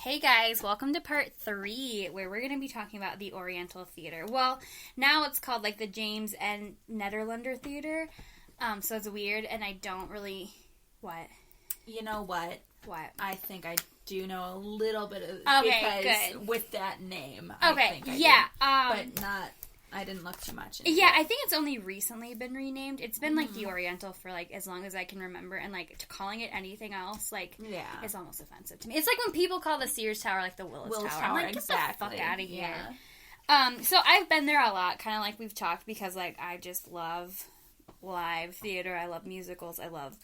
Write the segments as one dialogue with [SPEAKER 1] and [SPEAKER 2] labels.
[SPEAKER 1] Hey guys, welcome to part 3, where we're going to be talking about the Oriental Theater. Well, now it's called like the James and Nederlander Theater, so it's weird, and I don't really... What?
[SPEAKER 2] You know what?
[SPEAKER 1] What?
[SPEAKER 2] I think I do know a little bit of
[SPEAKER 1] Okay,
[SPEAKER 2] because
[SPEAKER 1] good.
[SPEAKER 2] with that name.
[SPEAKER 1] Okay,
[SPEAKER 2] I think I
[SPEAKER 1] yeah.
[SPEAKER 2] did, but not... I didn't look too much into
[SPEAKER 1] Yeah,
[SPEAKER 2] it.
[SPEAKER 1] I think it's only recently been renamed. It's been, like, the Oriental for, like, as long as I can remember. And, like, calling it anything else, like, it's almost offensive to me. It's like when people call the Sears Tower, like, the Willis Tower. I'm like, get the fuck out of here. Yeah. So I've been there a lot, kind of like we've talked, because, like, I just love live theater. I love musicals. I love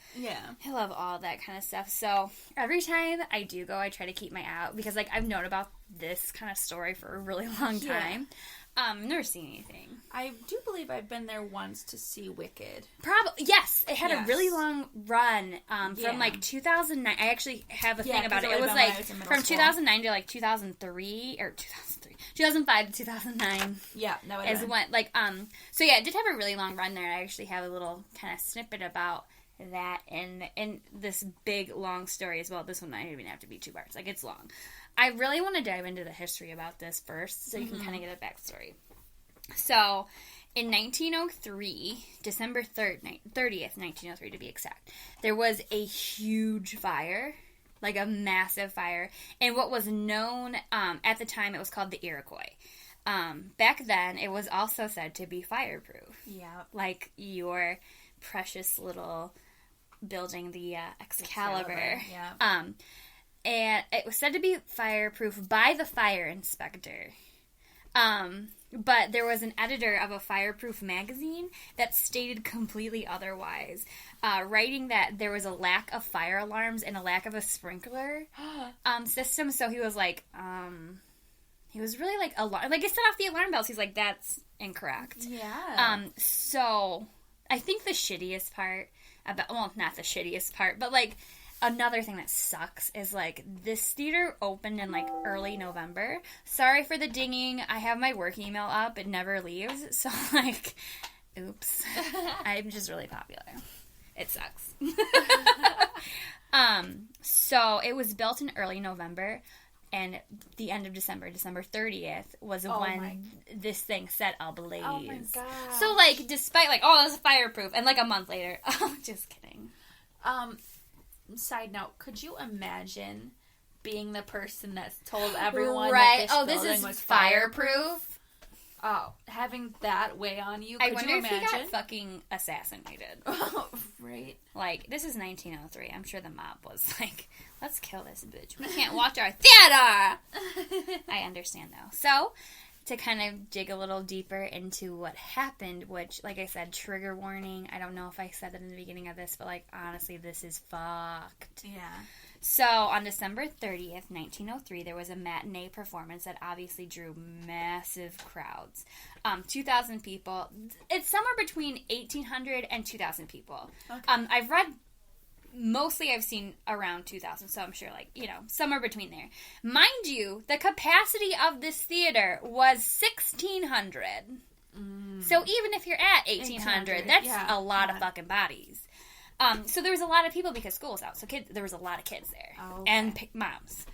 [SPEAKER 1] all that kind of stuff. So every time I do go, I try to keep my eye out, because, like, I've known about this kind of story for a really long time. I've never seen anything.
[SPEAKER 2] I do believe I've been there once to see Wicked.
[SPEAKER 1] Probably, yes. It had a really long run from, like, 2009. I actually have a thing about it. It was, like, from 2009 to, like, 2003, or 2005 to 2009.
[SPEAKER 2] Yeah, no,
[SPEAKER 1] is when, like, so, yeah, it did have a really long run there. I actually have a little kind of snippet about that in this big, long story as well. This one might even have to be 2 parts. Like, it's long. I really want to dive into the history about this first, so you can kind of get a backstory. So, in 1903, December 30th, 1903 to be exact, there was a huge fire, like a massive fire, in what was known, at the time, it was called the Iroquois. Back then, it was also said to be fireproof.
[SPEAKER 2] Yeah.
[SPEAKER 1] Like your precious little building, the Excalibur.
[SPEAKER 2] Yeah.
[SPEAKER 1] And it was said to be fireproof by the fire inspector. But there was an editor of a fireproof magazine that stated completely otherwise, writing that there was a lack of fire alarms and a lack of a sprinkler system. So he was like, he was really like, like he set off the alarm bells. He's like, that's incorrect.
[SPEAKER 2] Yeah.
[SPEAKER 1] So I think the shittiest part about, well, not the shittiest part, but like, another thing that sucks is, like, this theater opened in, like, early November. Sorry for the dinging. I have my work email up. It never leaves. So, like, oops. I'm just really popular. It sucks. So, it was built in early November, and the end of December 30th, was when this thing set ablaze.
[SPEAKER 2] Oh, my God.
[SPEAKER 1] So, like, despite, like, oh, it's fireproof, and, like, a month later, oh, just kidding.
[SPEAKER 2] Side note, could you imagine being the person that's told everyone
[SPEAKER 1] that
[SPEAKER 2] this building was
[SPEAKER 1] fireproof?
[SPEAKER 2] Oh, having that weigh on you,
[SPEAKER 1] I
[SPEAKER 2] could
[SPEAKER 1] wonder
[SPEAKER 2] you
[SPEAKER 1] if
[SPEAKER 2] imagine?
[SPEAKER 1] he got fucking assassinated.
[SPEAKER 2] Right.
[SPEAKER 1] Like, this is 1903. I'm sure the mob was like, let's kill this bitch. We can't watch our theater! I understand, though. So, to kind of dig a little deeper into what happened, which, like I said, trigger warning. I don't know if I said it in the beginning of this, but, like, honestly, this is fucked.
[SPEAKER 2] Yeah.
[SPEAKER 1] So, on December 30th, 1903, there was a matinee performance that obviously drew massive crowds. 2,000 people. It's somewhere between 1,800 and 2,000 people.
[SPEAKER 2] Okay.
[SPEAKER 1] I've read... Mostly I've seen around 2,000, so I'm sure, like, you know, somewhere between there. Mind you, the capacity of this theater was 1,600. So even if you're at 1,800, that's a lot of fucking bodies. So there was a lot of people because school was out, so there was a lot of kids there.
[SPEAKER 2] Oh, okay.
[SPEAKER 1] And moms.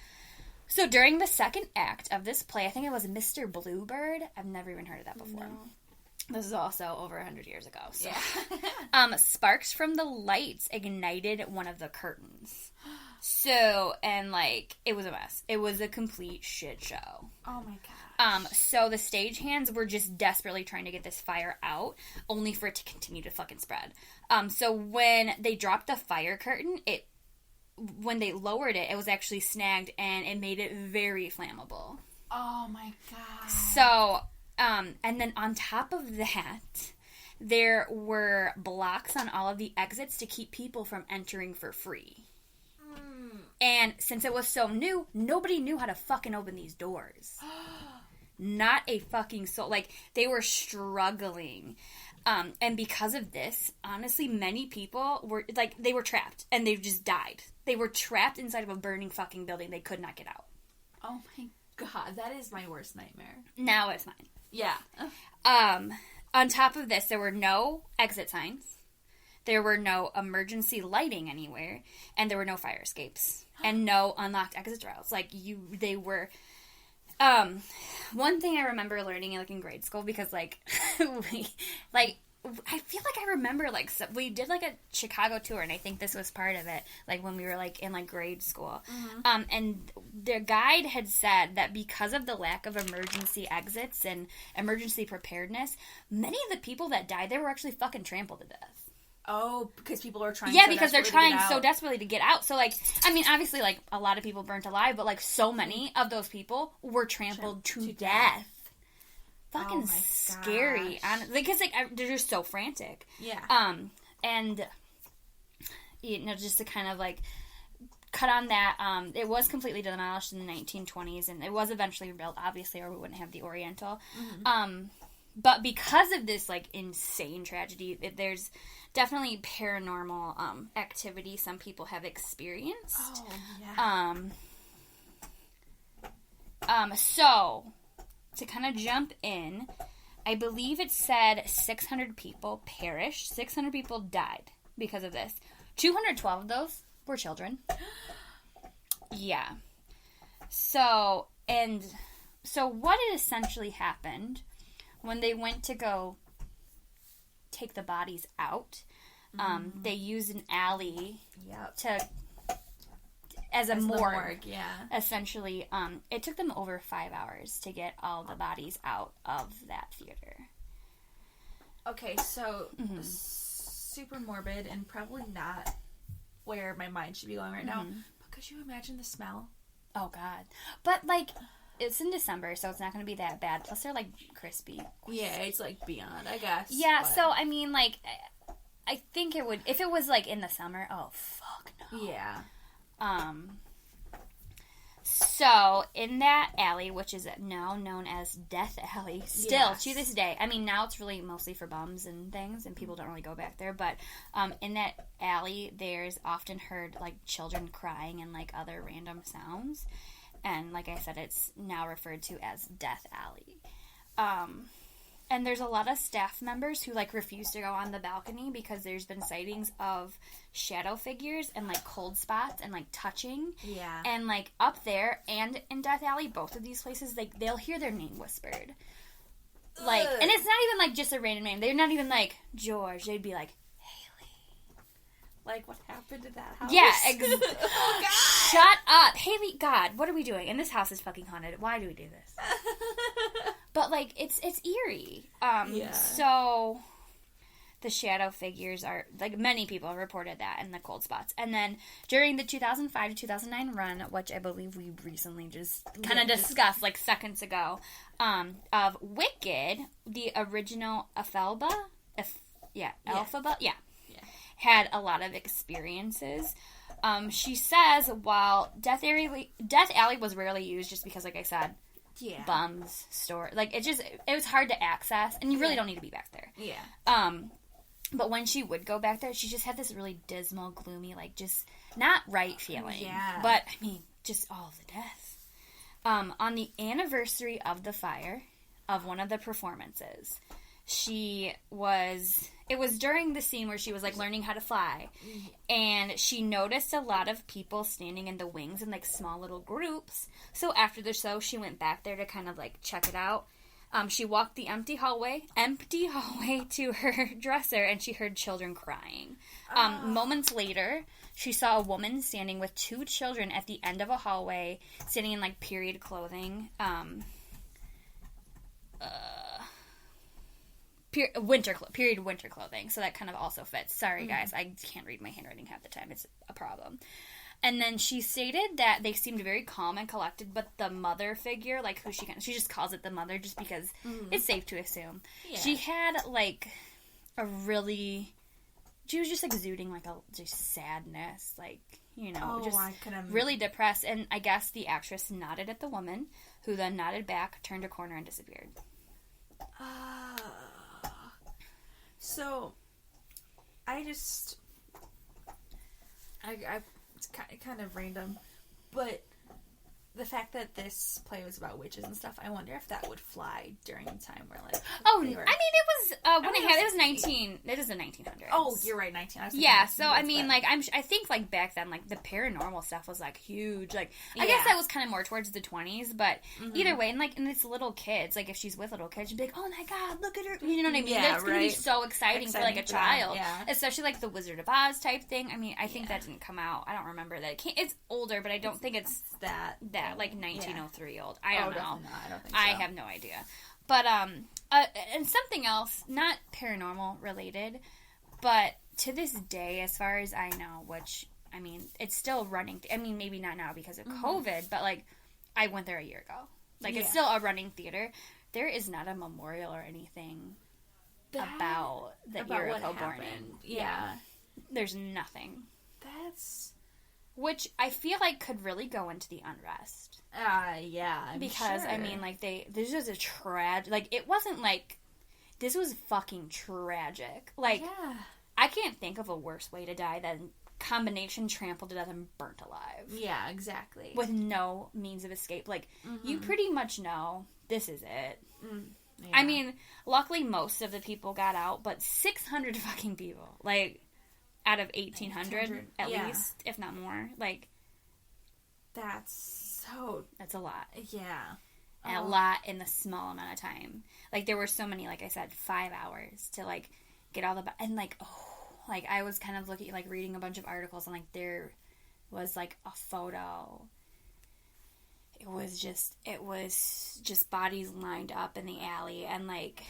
[SPEAKER 1] So during the second act of this play, I think it was Mr. Bluebird. I've never even heard of that before. No. This is also over 100 years ago. So. Yeah. Sparks from the lights ignited one of the curtains. So, and, like, it was a mess. It was a complete shit show.
[SPEAKER 2] Oh, my gosh.
[SPEAKER 1] So the stagehands were just desperately trying to get this fire out, only for it to continue to fucking spread. So when they dropped the fire curtain, when they lowered it, it was actually snagged, and it made it very flammable.
[SPEAKER 2] Oh, my God.
[SPEAKER 1] So... and then on top of that, there were blocks on all of the exits to keep people from entering for free. And since it was so new, nobody knew how to fucking open these doors. Not a fucking soul. Like, they were struggling. And because of this, honestly, many people were, like, they were trapped. And they just died. They were trapped inside of a burning fucking building. They could not get out.
[SPEAKER 2] Oh my God, that is my worst nightmare.
[SPEAKER 1] Now it's mine.
[SPEAKER 2] Yeah.
[SPEAKER 1] On top of this, there were no exit signs. There were no emergency lighting anywhere. And there were no fire escapes. and no unlocked exit routes. Like, they were... one thing I remember learning, like, in grade school, because, like, I feel like I remember, like, we did, like, a Chicago tour, and I think this was part of it, like, when we were, like, in, like, grade school. Mm-hmm. And the guide had said that because of the lack of emergency exits and emergency preparedness, many of the people that died there were actually fucking trampled to death.
[SPEAKER 2] Oh, because people are trying
[SPEAKER 1] because they're trying so desperately to get out. So, like, I mean, obviously, like, a lot of people burnt alive, but, like, so many of those people were trampled to death. Fucking scary. Because, like, they're just so frantic.
[SPEAKER 2] Yeah.
[SPEAKER 1] And, you know, just to kind of, like, cut on that, it was completely demolished in the 1920s, and it was eventually rebuilt, obviously, or we wouldn't have the Oriental. Mm-hmm. But because of this, like, insane tragedy, there's definitely paranormal activity some people have experienced.
[SPEAKER 2] Oh, yeah.
[SPEAKER 1] So, to kind of jump in, I believe it said 600 people perished. 600 people died because of this. 212 of those were children. Yeah. So what had essentially happened when they went to go take the bodies out, they used an alley as a morgue. Yeah. Essentially, it took them over 5 hours to get all the bodies out of that theater.
[SPEAKER 2] Okay, so super morbid and probably not where my mind should be going right now. But could you imagine the smell?
[SPEAKER 1] Oh, God. But, like... It's in December, so it's not going to be that bad. Plus, they're, like, crispy.
[SPEAKER 2] Yeah, it's, like, beyond, I guess.
[SPEAKER 1] Yeah, but... so, I mean, like, I think it would... If it was, like, in the summer, oh, fuck no.
[SPEAKER 2] Yeah.
[SPEAKER 1] So, in that alley, which is now known as Death Alley, still, to this day, I mean, now it's really mostly for bums and things, and people don't really go back there, but in that alley, there's often heard, like, children crying and, like, other random sounds. And like I said, it's now referred to as Death Alley. And there's a lot of staff members who, like, refuse to go on the balcony because there's been sightings of shadow figures and, like, cold spots and, like, touching.
[SPEAKER 2] Yeah.
[SPEAKER 1] And, like, up there and in Death Alley, both of these places, like, they'll hear their name whispered. Like, and it's not even, like, just a random name. They're not even, like, George. They'd be like,
[SPEAKER 2] like, what happened to that house?
[SPEAKER 1] Yeah,
[SPEAKER 2] oh, God.
[SPEAKER 1] Shut up. Haley, God, what are we doing? And this house is fucking haunted. Why do we do this? But, like, it's eerie. So, the shadow figures are, like, many people have reported that in the cold spots. And then, during the 2005 to 2009 run, which I believe we recently just kind of discussed, like, seconds ago, of Wicked, the original Elphaba? Elphaba? Yeah. Had a lot of experiences. She says while Death Alley was rarely used just because, like I said, bums, like, it was hard to access, and you really don't need to be back there.
[SPEAKER 2] Yeah.
[SPEAKER 1] But when she would go back there, she just had this really dismal, gloomy, like, just not right feeling. Yeah. But, I mean, just all of the deaths. On the anniversary of the fire of one of the performances, it was during the scene where she was, like, learning how to fly, and she noticed a lot of people standing in the wings in, like, small little groups. So after the show, she went back there to kind of, like, check it out. She walked the empty hallway to her dresser, and she heard children crying. Moments later, she saw a woman standing with 2 children at the end of a hallway, sitting in, like, period clothing. Period winter clothing, so that kind of also fits. Sorry, guys, I can't read my handwriting half the time. It's a problem. And then she stated that they seemed very calm and collected, but the mother figure, like, who she just calls it the mother just because it's safe to assume. Yeah. She had, like, she was just exuding, like, just sadness, like, you know, really depressed. And I guess the actress nodded at the woman, who then nodded back, turned a corner, and disappeared.
[SPEAKER 2] So, it's kind of random, but the fact that this play was about witches and stuff, I wonder if that would fly during the time where, like...
[SPEAKER 1] Oh, I mean, it was, it was 19... It is the 1900s.
[SPEAKER 2] Oh, you're right, 19...
[SPEAKER 1] Yeah, so, I mean, like, I think, like, back then, like, the paranormal stuff was, like, huge. Like, I guess that was kind of more towards the 20s, but either way, and, like, and it's little kids. Like, if she's with little kids, she'd be like, oh, my God, look at her. You know what I mean? That's going to be so exciting for, like, a child. Yeah. Especially, like, the Wizard of Oz type thing. I mean, I think that didn't come out. I don't remember that. It's older, but I don't think it's that like 1903 old. I don't know.
[SPEAKER 2] Not. I don't think so.
[SPEAKER 1] I have no idea. But and something else, not paranormal related, but to this day, as far as I know, which I mean, it's still running. I mean, maybe not now because of COVID, but like I went there a year ago. Like it's still a running theater. There is not a memorial or anything about the era of burning.
[SPEAKER 2] Yeah.
[SPEAKER 1] There's nothing.
[SPEAKER 2] That's...
[SPEAKER 1] Which I feel like could really go into the unrest.
[SPEAKER 2] Yeah,
[SPEAKER 1] because,
[SPEAKER 2] sure.
[SPEAKER 1] I mean, like, this was a like, it wasn't like, this was fucking tragic. Like, I can't think of a worse way to die than combination trampled to death and burnt alive.
[SPEAKER 2] Yeah, exactly.
[SPEAKER 1] With no means of escape. Like, you pretty much know this is it. Yeah. I mean, luckily most of the people got out, but 600 fucking people. Like... Out of 1,800, at least, if not more. Like,
[SPEAKER 2] that's
[SPEAKER 1] a lot.
[SPEAKER 2] Yeah.
[SPEAKER 1] And a lot in a small amount of time. Like, there were so many, like I said, 5 hours to, like, get all the... And, like, like, I was kind of looking, like, reading a bunch of articles, and, like, there was, like, a photo. It was just bodies lined up in the alley, and, like,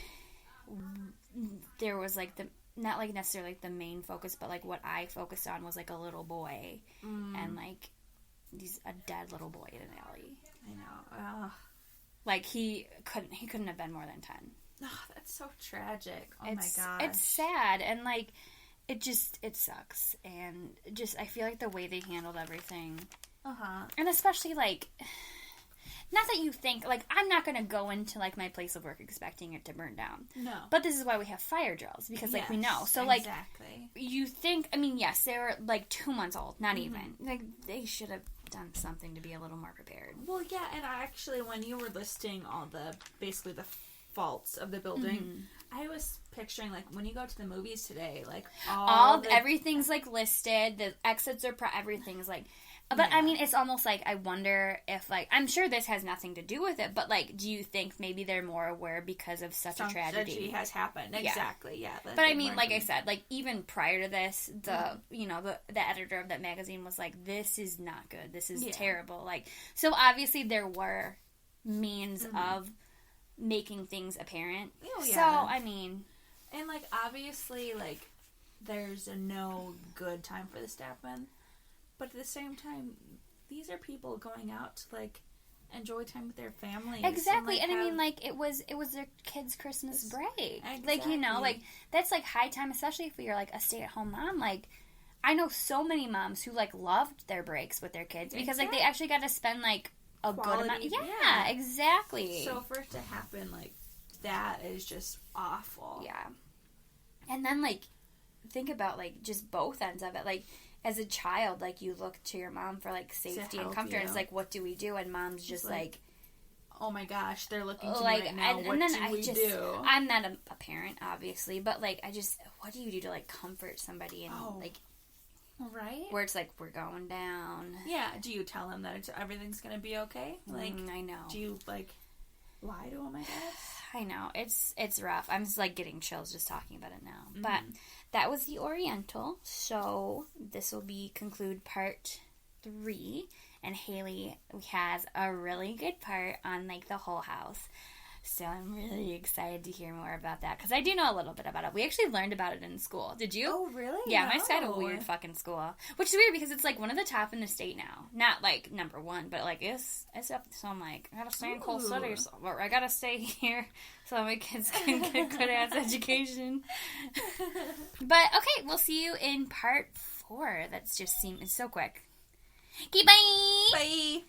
[SPEAKER 1] there was, like, not, like, necessarily, like, the main focus, but, like, what I focused on was, like, a little boy. And, like, a dead little boy in an alley.
[SPEAKER 2] I know.
[SPEAKER 1] Like, he couldn't have been more than 10.
[SPEAKER 2] Oh, that's so tragic. Oh, my gosh.
[SPEAKER 1] It's sad, and, like, it sucks. And just, I feel like the way they handled everything. And especially, like... Not that you think, like, I'm not going to go into, like, my place of work expecting it to burn down.
[SPEAKER 2] No.
[SPEAKER 1] But this is why we have fire drills, because, like, we know. So, like, you think, I mean, yes, they were, like, 2 months old, not even. Like, they should have done something to be a little more prepared.
[SPEAKER 2] Well, yeah, and actually, when you were listing all basically the faults of the building, I was picturing, like, when you go to the movies today, like,
[SPEAKER 1] everything's, like, listed, the exits are, everything's, like... But, I mean, it's almost like, I wonder if, like, I'm sure this has nothing to do with it, but, like, do you think maybe they're more aware because of such a tragedy
[SPEAKER 2] has happened? Exactly, yeah.
[SPEAKER 1] But, I mean, like I said, like, even prior to this, the editor of that magazine was like, this is not good. This is terrible. Like, so, obviously, there were means of making things apparent. Oh, yeah. So, I mean...
[SPEAKER 2] And, like, obviously, like, there's no good time for this to happen. But at the same time, these are people going out to, like, enjoy time with their families.
[SPEAKER 1] Exactly. And I mean, like, it was their kids' Christmas break. Exactly. Like, you know, like, that's, like, high time, especially if you're, like, a stay-at-home mom. Like, I know so many moms who, like, loved their breaks with their kids because, like, they actually got to spend, like, a good amount. Yeah, exactly.
[SPEAKER 2] So for it to happen, like, that is just awful.
[SPEAKER 1] Yeah. And then, like, think about, like, just both ends of it. Like, as a child, like, you look to your mom for, like, safety and comfort. And it's like, what do we do? And mom's just like,
[SPEAKER 2] oh my gosh, they're looking to me right now. What do we do?
[SPEAKER 1] I'm not a parent, obviously, but, like, what do you do to, like, comfort somebody and, like,
[SPEAKER 2] right?
[SPEAKER 1] Where it's like, we're going down.
[SPEAKER 2] Yeah. Do you tell them that everything's going to be okay? Like,
[SPEAKER 1] I know.
[SPEAKER 2] Do you, like, lie to them, I guess?
[SPEAKER 1] I know. It's rough. I'm just, like, getting chills just talking about it now. But that was the Oriental. So this will conclude part 3. And Haley has a really good part on, like, the whole house. So I'm really excited to hear more about that. Because I do know a little bit about it. We actually learned about it in school. Did you?
[SPEAKER 2] Oh, really?
[SPEAKER 1] Yeah, my side of a weird fucking school. Which is weird because it's, like, one of the top in the state now. Not, like, number 1, but, like, it's up. So I'm like, I gotta stay in Coal City. Or I gotta stay here so my kids can get a good-ass education. But, okay, we'll see you in part 4. That's just it's so quick. Okay, bye!
[SPEAKER 2] Bye!